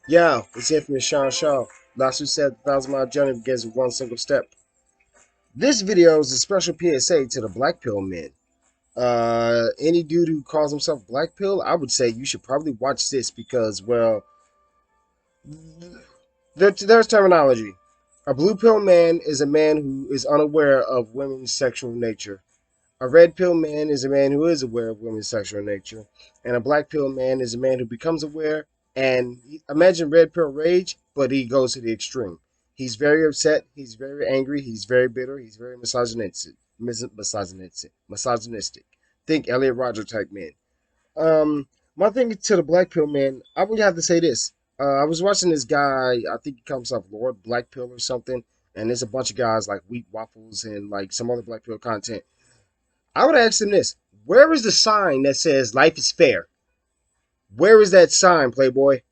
Yeah, it's infamous Sean Shaw. Last who said the 1,000 mile journey begins with one single step. This video is a special PSA to the black pill men. Any dude who calls himself black pill, I would say you should probably watch this because, well, there's terminology. A blue pill man is a man who is unaware of women's sexual nature. A red pill man is a man who is aware of women's sexual nature, and a black pill man is a man who becomes aware. And imagine red pill rage, but he goes to the extreme. He's very upset. He's very angry. He's very bitter. He's very misogynistic. Think Elliot Rodger type man. Um, my thing to the black pill man, I would have to say this. I was watching this guy. I think he comes up Lord Black Pill or something, and there's a bunch of guys like Wheat Waffles and like some other black pill content. I would ask him this: where is the sign that says life is fair? Where is that sign, Playboy?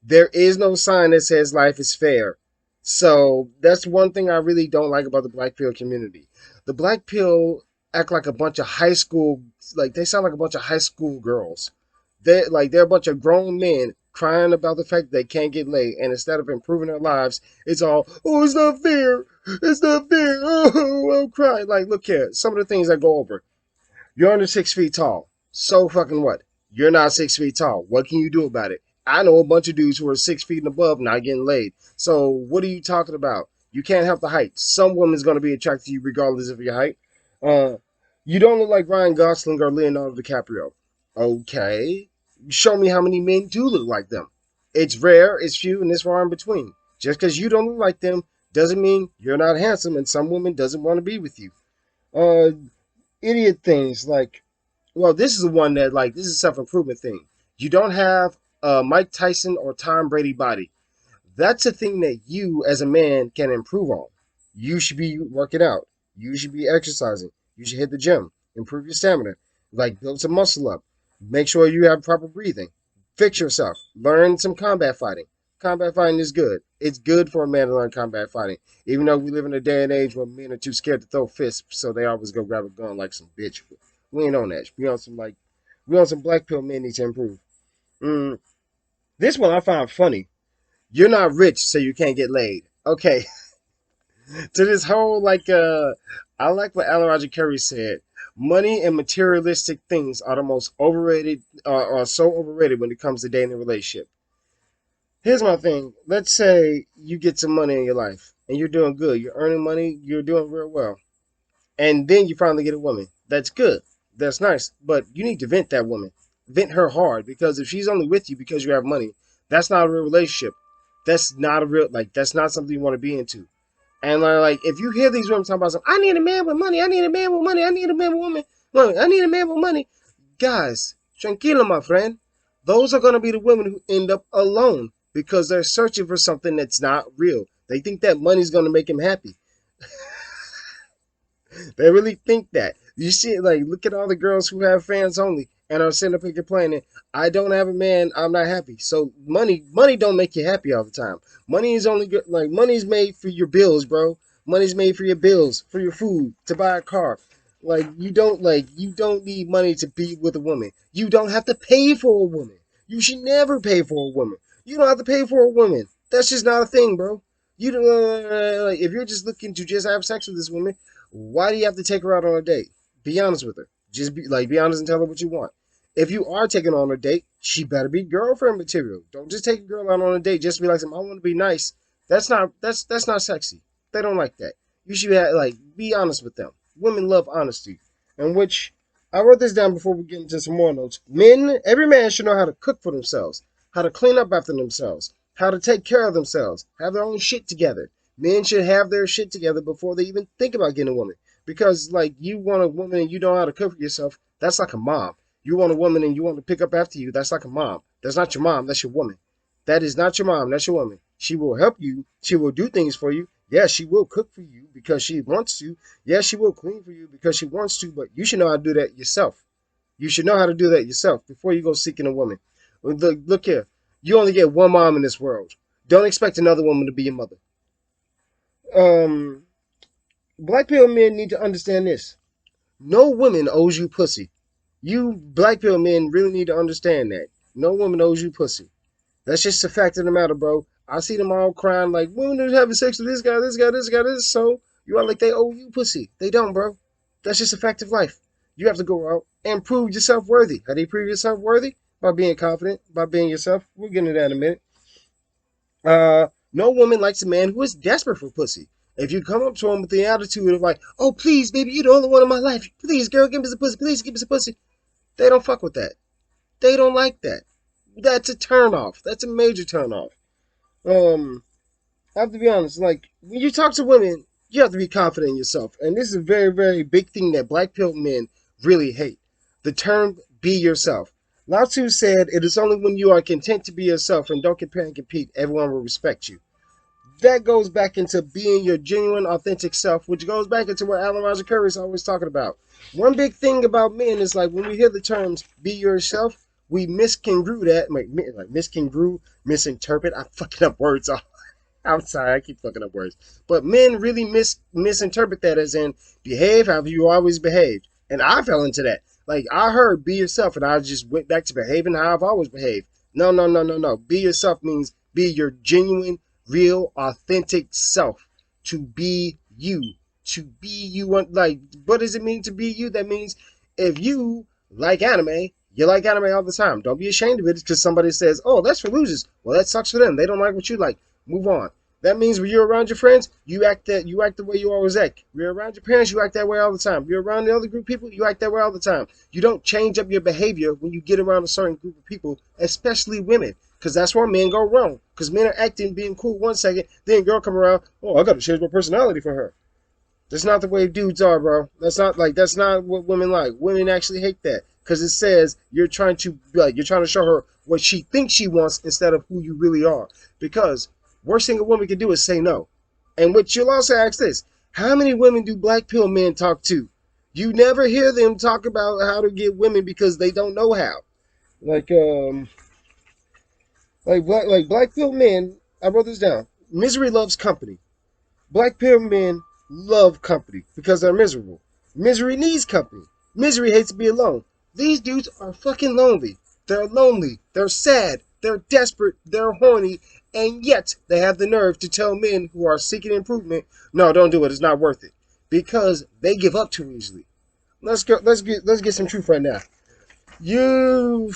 There is no sign that says life is fair. So that's one thing I really don't like about the black pill community. The black pill act like a bunch of high school, like they sound like a bunch of high school girls. They're a bunch of grown men crying about the fact that they can't get laid, and instead of improving their lives, it's all, oh, it's not fair, it's not fair. Oh, I'm crying. Like, look here, some of the things I go over. You're under 6 feet tall. So fucking what? You're not 6 feet tall. What can you do about it? I know a bunch of dudes who are 6 feet and above not getting laid. So what are you talking about? You can't help the height. Some woman's gonna be attracted to you regardless of your height. Uh, you don't look like Ryan Gosling or Leonardo DiCaprio. Okay, show me how many men do look like them. It's rare, it's few, and it's far in between. Just because you don't look like them doesn't mean you're not handsome, and some women doesn't want to be with you. Uh, Idiot things like, well, this is the one that like this is a self-improvement thing. You don't have a Mike Tyson or Tom Brady body. That's a thing that you as a man can improve on. You should be working out. You should be exercising. You should hit the gym. Improve your stamina. Like build some muscle up. Make sure you have proper breathing. Fix yourself. Learn some combat fighting. Combat fighting is good. It's good for a man to learn combat fighting. Even though we live in a day and age where men are too scared to throw fists, so they always go grab a gun like some bitch. We ain't on that. We on some black pill men need to improve. Mm, this one I found funny. You're not rich, so you can't get laid. Okay, to this whole I like what Alan Roger Curry said. Money and materialistic things are the most overrated, are so overrated when it comes to dating a relationship. Here's my thing. Let's say you get some money in your life and you're doing good. You're earning money. You're doing real well. And then you finally get a woman. That's good. That's nice. But you need to vent that woman. Vent her hard because if she's only with you because you have money, that's not a real relationship. That's not a real, like, that's not something you want to be into. And if you hear these women talking about something, I need a man with money. I need a man with money. I need a man with woman. I need a man with money. Guys, tranquilo, my friend. Those are going to be the women who end up alone because they're searching for something that's not real. They think that money's going to make them happy. They really think that. You see, like, look at all the girls who have fans only and are sitting up here complaining, I don't have a man, I'm not happy. So money don't make you happy all the time. Money is only good, like, money's made for your bills, bro. Money's made for your bills, for your food, to buy a car. You don't need money to be with a woman. You don't have to pay for a woman. You should never pay for a woman. You don't have to pay for a woman. That's just not a thing, bro. You don't, if you're just looking to just have sex with this woman, why do you have to take her out on a date? Be honest with her. Be honest and tell her what you want. If you are taking her on a date, she better be girlfriend material. Don't just take a girl out on a date just to be like, I want to be nice. That's not sexy. They don't like that. You should be honest with them. Women love honesty, and which I wrote this down before we get into some more notes. Every man should know how to cook for themselves, how to clean up after themselves, how to take care of themselves, have their own shit together. Men should have their shit together before they even think about getting a woman. Because like you want a woman and you don't know how to cook for yourself, that's like a mom. You want a woman and you want to pick up after you, that's like a mom. That's not your mom, that's your woman. That is not your mom, that's your woman. She will help you, she will do things for you. Yes, she will cook for you because she wants to. Yes, she will clean for you because she wants to, but you should know how to do that yourself. You should know how to do that yourself before you go seeking a woman. Look here, you only get one mom in this world. Don't expect another woman to be your mother. Um, Black pill men need to understand this. No woman owes you pussy. You black pill men really need to understand that. No woman owes you pussy. That's just a fact of the matter, bro. I see them all crying like women are having sex with this guy, this guy, this guy, this. So you are like they owe you pussy. They don't, bro. That's just a fact of life. You have to go out and prove yourself worthy. How do you prove yourself worthy? By being confident, by being yourself. We'll get into that in a minute. No woman likes a man who is desperate for pussy. If you come up to him with the attitude of like, "Oh please, baby, you're the only one in my life. Please, girl, give me some pussy. Please, give me some pussy," they don't fuck with that. They don't like that. That's a turn off. That's a major turn off. Um, I have to be honest. Like when you talk to women, you have to be confident in yourself, and this is a very, very big thing that black pill men really hate. The term "be yourself." Lao Tzu said, "It is only when you are content to be yourself and don't compare and compete, everyone will respect you." That goes back into being your genuine, authentic self, which goes back into what Alan Roger Curry is always talking about. One big thing about men is like when we hear the terms "be yourself," we misconstrue that, like misconstrue, misinterpret. I'm fucking up words. I'm sorry, I keep fucking up words. But men really misinterpret that as in behave how you always behaved. And I fell into that. Like I heard be yourself and I just went back to behaving how I've always behaved. No, no, no, no, no. Be yourself means be your genuine, real, authentic self. To be you. To be you. Like, what does it mean to be you? That means if you like anime, you like anime all the time. Don't be ashamed of it because somebody says, "Oh, that's for losers." Well, that sucks for them. They don't like what you like. Move on. That means when you're around your friends, you act the way you always act. You're around your parents, you act that way all the time. You're around the other group of people, you act that way all the time. You don't change up your behavior when you get around a certain group of people, especially women. Because that's where men go wrong. Because men are acting, being cool 1 second, then a girl come around, "Oh, I gotta change my personality for her." That's not the way dudes are, bro. That's not what women like. Women actually hate that because it says you're trying to show her what she thinks she wants instead of who you really are. Because worst thing a woman can do is say no. And what you'll also ask this: how many women do black pill men talk to? You never hear them talk about how to get women because they don't know how. Like black pill men. I wrote this down. Misery loves company. Black pill men love company because they're miserable. Misery needs company. Misery hates to be alone. These dudes are fucking lonely. They're lonely. They're sad. They're desperate. They're horny. And yet they have the nerve to tell men who are seeking improvement, "No, don't do it. It's not worth it." Because they give up too easily. Let's go. Let's get some truth right now. You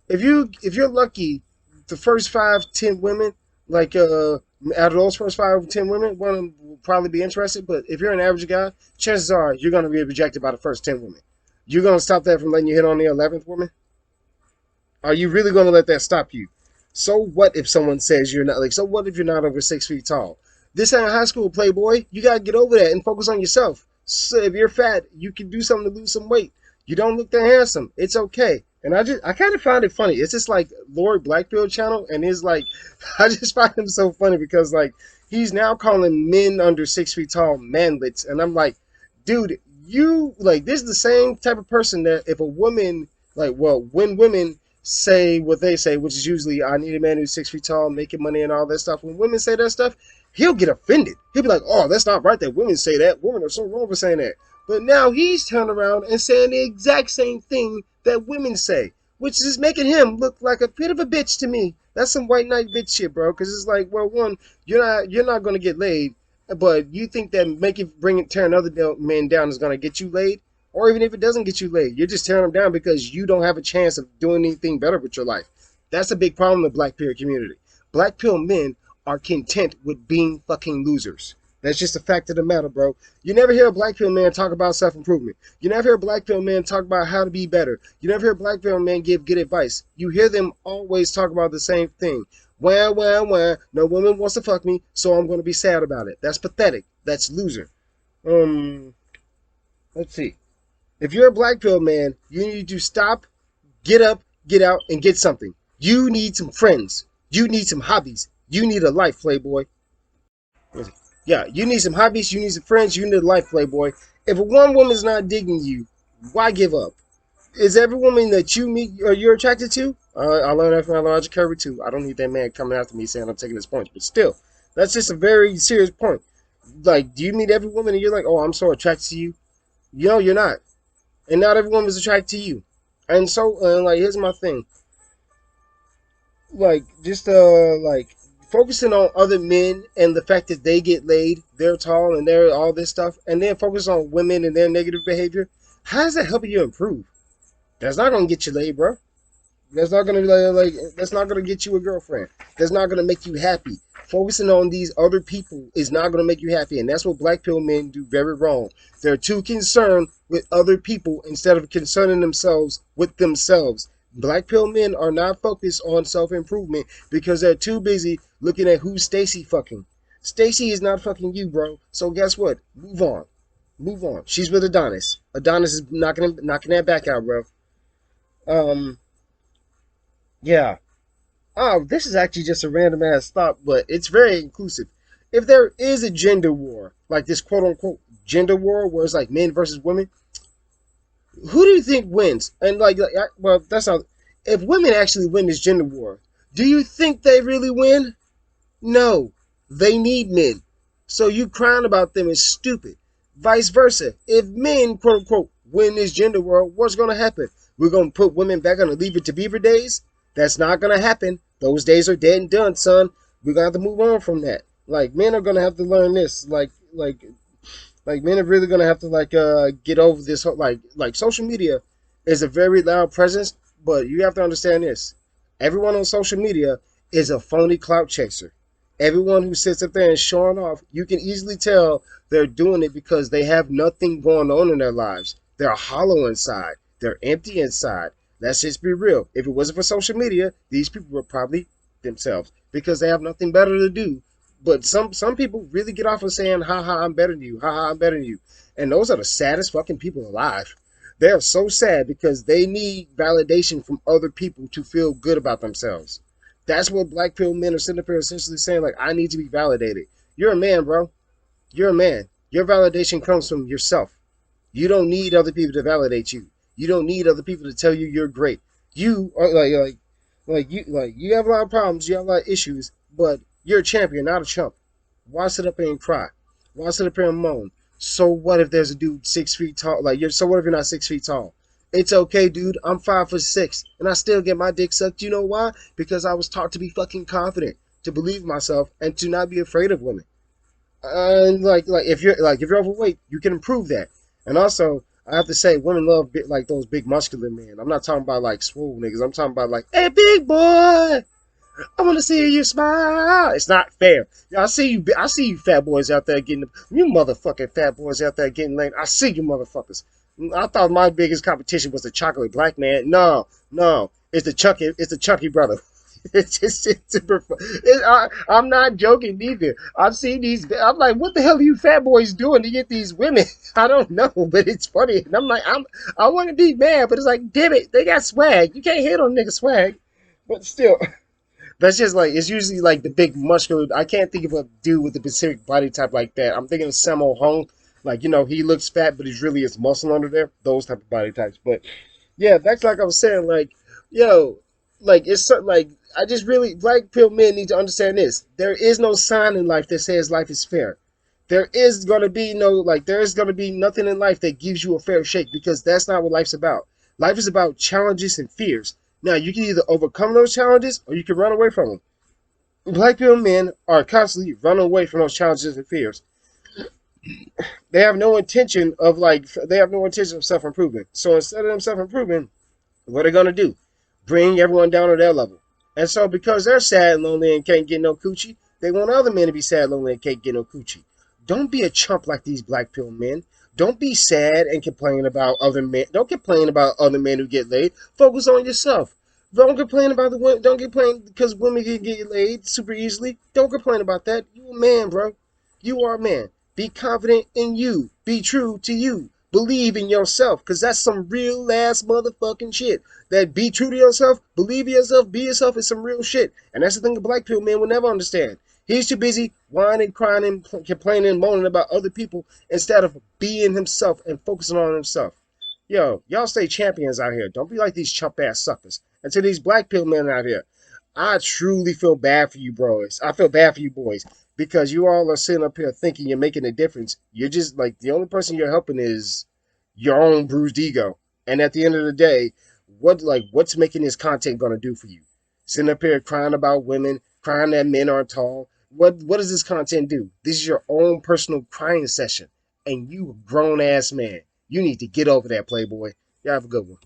if you're lucky, the first 5, 10 women, like out of those first 5, 10 women, one of them will probably be interested. But if you're an average guy, chances are you're gonna be rejected by the first 10 women. You're gonna stop that from letting you hit on the 11th woman. Are you really gonna let that stop you? So what if someone says you're not like? So what if you're not over 6 feet tall? This ain't high school, playboy. You gotta get over that and focus on yourself. So if you're fat, you can do something to lose some weight. You don't look that handsome. It's okay. And I kind of find it funny. It's just like Lord Blackfield channel, and he's like, I just find him so funny because like he's now calling men under 6 feet tall manlets, and I'm like, dude, you like this is the same type of person that if a woman when women say what they say, which is usually "I need a man who's 6 feet tall, making money and all that stuff." When women say that stuff, he'll get offended. He'll be like, "Oh, that's not right that women say that. Women are so wrong for saying that." But now he's turned around and saying the exact same thing that women say, which is making him look like a bit of a bitch to me. That's some white knight bitch shit, bro. Because it's like, well, one, you're not gonna get laid, but you think that tearing other men down is gonna get you laid, or even if it doesn't get you laid, you're just tearing them down because you don't have a chance of doing anything better with your life. That's a big problem in the black pill community. Black pill men are content with being fucking losers. That's just a fact of the matter, bro. You never hear a black pill man talk about self-improvement. You never hear a black pill man talk about how to be better. You never hear a black pill man give good advice. You hear them always talk about the same thing. Well, no woman wants to fuck me, so I'm going to be sad about it. That's pathetic. That's loser. Let's see. If you're a black pill man, you need to stop, get up, get out, and get something. You need some friends. You need some hobbies. You need a life, playboy. Yeah, you need some hobbies, you need some friends, you need a life, playboy. If a one woman's not digging you, why give up? Is every woman that you meet or you're attracted to? I learned that from Elijah Curry too. I don't need that man coming after me saying I'm taking his points, but still, that's just a very serious point. Like, do you meet every woman and you're like, "Oh, I'm so attracted to you"? You're not, and not every woman is attracted to you. And so, like, here's my thing. like just like focusing on other men and the fact that they get laid, they're tall and they're all this stuff, and then focus on women and their negative behavior. How is that helping you improve? That's not gonna get you laid, bro. That's not gonna that's not gonna get you a girlfriend. That's not gonna make you happy. Focusing on these other people is not gonna make you happy, and that's what black pill men do very wrong. They're too concerned with other people instead of concerning themselves with themselves. Black pill men are not focused on self improvement because they're too busy looking at who's Stacy fucking. Stacy is not fucking you, bro. So guess what? Move on. Move on. She's with Adonis. Adonis is knocking that back out, bro. Um, yeah. Oh, this is actually just a random ass thought, but it's very inclusive. If there is a gender war, like this quote unquote gender war, where it's like men versus women, who do you think wins? And well, that's not. If women actually win this gender war, do you think they really win? No, they need men. So you crying about them is stupid. Vice versa. If men, quote unquote, win this gender war, what's going to happen? We're going to put women back on the Leave It to Beaver days? That's not going to happen. Those days are dead and done, son. We're going to have to move on from that. Like, men are going to have to learn this. Like men are really gonna have to get over this whole social media is a very loud presence, but you have to understand this. Everyone on social media is a phony clout chaser. Everyone who sits up there and showing off, you can easily tell they're doing it because they have nothing going on in their lives. They're hollow inside. They're empty inside. Let's just be real. If it wasn't for social media, these people were probably themselves because they have nothing better to do. But some people really get off of saying, "Ha ha, I'm better than you. Ha ha, I'm better than you," and those are the saddest fucking people alive. They are so sad because they need validation from other people to feel good about themselves. That's what black pill men are sitting up here essentially saying, like, I need to be validated. You're a man, bro. You're a man. Your validation comes from yourself. You don't need other people to validate you. You don't need other people to tell you you're great. You are you have a lot of problems, you have a lot of issues, but you're a champion, not a chump. Why sit up here and cry? Why sit up here and moan? So what if there's a dude 6 feet tall? So what if you're not 6 feet tall? It's okay, dude. I'm 5'6", and I still get my dick sucked. You know why? Because I was taught to be fucking confident, to believe in myself, and to not be afraid of women. And if you're overweight, you can improve that. And also, I have to say, women love those big muscular men. I'm not talking about like swole niggas. I'm talking about like, hey, big boy, I want to see you smile. It's not fair. I see you. I see you fat boys out there getting you motherfucking fat boys out there getting laid. I see you motherfuckers. I thought my biggest competition was the chocolate black man. No, no, it's the Chucky. It's the Chucky brother. I'm not joking either. I've seen these. I'm like, what the hell are you fat boys doing to get these women? I don't know, but it's funny. And I'm like, I want to be mad, but it's like, damn it, they got swag. You can't hit on nigga swag, but still. That's just like it's usually like the big muscular. I can't think of a dude with a specific body type like that. I'm thinking of Sammo Hung. Like, he looks fat, but he's really his muscle under there. Those type of body types. But yeah, that's like I was saying. Like, yo, like it's so, like I just really black pill men need to understand this. There is no sign in life that says life is fair. There is gonna be nothing in life that gives you a fair shake because that's not what life's about. Life is about challenges and fears. Now you can either overcome those challenges or you can run away from them. Black pill men are constantly running away from those challenges and fears. They have no intention of self improvement. So instead of them self improving, what are they gonna do? Bring everyone down to their level. And so because they're sad and lonely and can't get no coochie, they want other men to be sad, lonely, and can't get no coochie. Don't be a chump like these black pill men. Don't be sad and complain about other men. Don't complain about other men who get laid. Focus on yourself. Don't complain about the women. Don't complain because women can get laid super easily. Don't complain about that. You a man, bro. You are a man. Be confident in you. Be true to you. Believe in yourself, because that's some real ass motherfucking shit. That be true to yourself, believe in yourself, be yourself is some real shit. And that's the thing a black pill man will never understand. He's too busy whining, crying, and complaining, and moaning about other people instead of being himself and focusing on himself. Yo, y'all stay champions out here. Don't be like these chump ass suckers. And to these black pill men out here, I truly feel bad for you, bros. I feel bad for you, boys, because you all are sitting up here thinking you're making a difference. You're just like the only person you're helping is your own bruised ego. And at the end of the day, what's making this content gonna do for you? Sitting up here crying about women, crying that men are tall. What does this content do? This is your own personal crying session, and you a grown ass man. You need to get over that, Playboy. You have a good one.